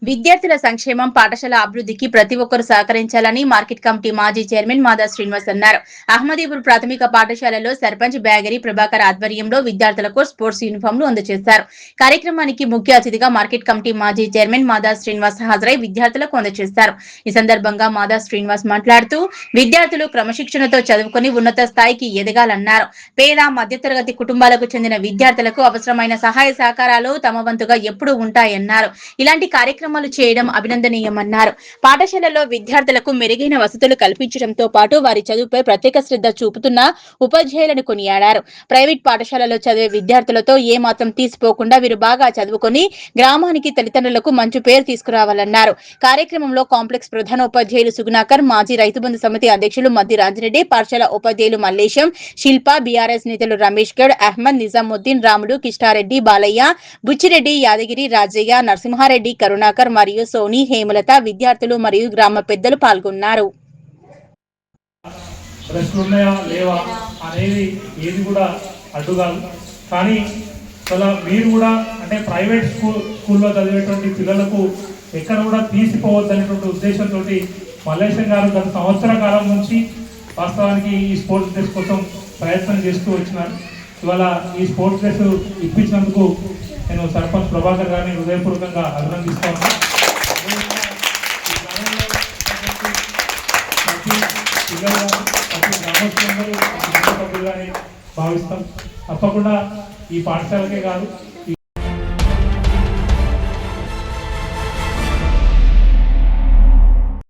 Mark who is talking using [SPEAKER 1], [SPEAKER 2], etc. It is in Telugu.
[SPEAKER 1] విద్యార్థుల సంక్షేమం పాఠశాల అభివృద్ధికి ప్రతి ఒక్కరూ సహకరించాలని మార్కెట్ కమిటీ మాజీ చైర్మన్ మాదా శ్రీనివాస్ అన్నారు. అహ్మదీపూర్ ప్రాథమిక పాఠశాలలో సర్పంచ్ బ్యాగరి ప్రభాకర్ ఆధ్వర్యంలో విద్యార్థులకు స్పోర్ట్స్ యూనిఫామ్లు అందజేశారు. కార్యక్రమానికి ముఖ్య అతిథిగా మార్కెట్ కమిటీ మాజీ చైర్మన్ మాదా శ్రీనివాస్ హాజరై విద్యార్థులకు అందజేశారు. ఈ సందర్భంగా మాదా శ్రీనివాస్ మాట్లాడుతూ విద్యార్థులు క్రమశిక్షణతో చదువుకుని ఉన్నత స్థాయికి ఎదగాలన్నారు. పేద మధ్యతరగతి కుటుంబాలకు చెందిన విద్యార్థులకు అవసరమైన సహాయ సహకారాలు తమ వంతుగా ఎప్పుడూ ఉంటాయన్నారు. ఇలాంటి కార్యక్రమాలు చేయడం అభినందనీయమన్నారు. పాఠశాలలో విద్యార్థులకు మెరుగైన వసతులు కల్పించడంతో పాటు వారి చదువుపై ప్రత్యేక శ్రద్ధ చూపుతున్న ఉపాధ్యాయులను కొనియాడారు. ప్రైవేట్ పాఠశాలలో చదివే విద్యార్థులతో ఏమాత్రం తీసిపోకుండా వీరు బాగా చదువుకొని గ్రామానికి తల్లిదండ్రులకు మంచి పేరు తీసుకురావాలన్నారు. కార్యక్రమంలో కాంప్లెక్స్ ప్రధానోపాధ్యాయులు సుగుణాకర్, మాజీ రైతు బంధు సమితి అధ్యక్షులు మద్ది రాజిరెడ్డి, పాఠశాల ఉపాధ్యాయులు మల్లేశం, శిల్ప, బీఆర్ఎస్ నేతలు రమేష్ గౌడ్, అహ్మద్, నిజాముద్దీన్, రాములు, కిష్టారెడ్డి, బాలయ్య, బుచ్చిరెడ్డి, యాదగిరి, రాజయ్య, నరసింహారెడ్డి, కరుణాకర్ మరియు సోని, హేమలత, విద్యార్థులు మరియు గ్రామ పెద్దలు పాల్గొన్నారు.
[SPEAKER 2] కానీ మీరు కూడా అంటే ప్రైవేట్ స్కూల్లో చదివేటువంటి పిల్లలకు ఎక్కడ కూడా తీసిపోవద్దనేటువంటి ఉద్దేశంతో మల్లేశం గారు గత సంవత్సర కాలం నుంచి వాస్తవానికి ఈ స్పోర్ట్స్ డ్రెస్ కోసం ప్రయత్నం చేస్తూ వచ్చినారు. ఇవాళ ఈ స్పోర్ట్స్ డ్రెస్ ఇప్పించినందుకు నేను సర్పంచ్ ప్రభాకర్ గారిని హృదయపూర్వకంగా అభినందిస్తాను. భావిస్తాం. తప్పకుండా ఈ పాఠశాలకే కాదు